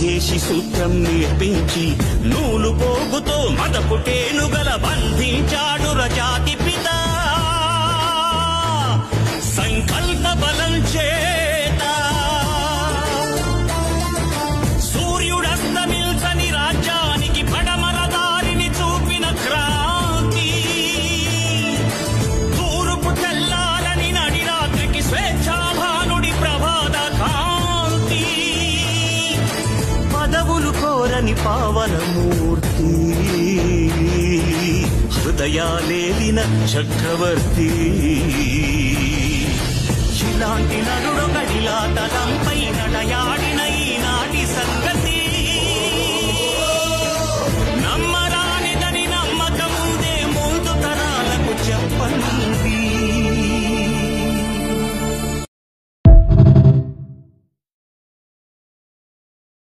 స్వదేశీ సూత్రం నేర్పించి నూలు పోగుతో మదపు టేనుగల బంధించాడు రజాతి పిత. సంకల్ప బలం చేత సూర్యుడస్తమిల్చని రాజ్యానికి పడమర దారిని చూపిన క్రాంతి. తూర్పు తెల్లాలని నడిరాత్రికి స్వేచ్ఛాభానుడి ప్రభాత కాంతి. పదవులు కోరని పావనమూర్తి, హృదయాలేలిన చక్రవర్తి. ఇలాంటి నరుడొకడిలా తలంపై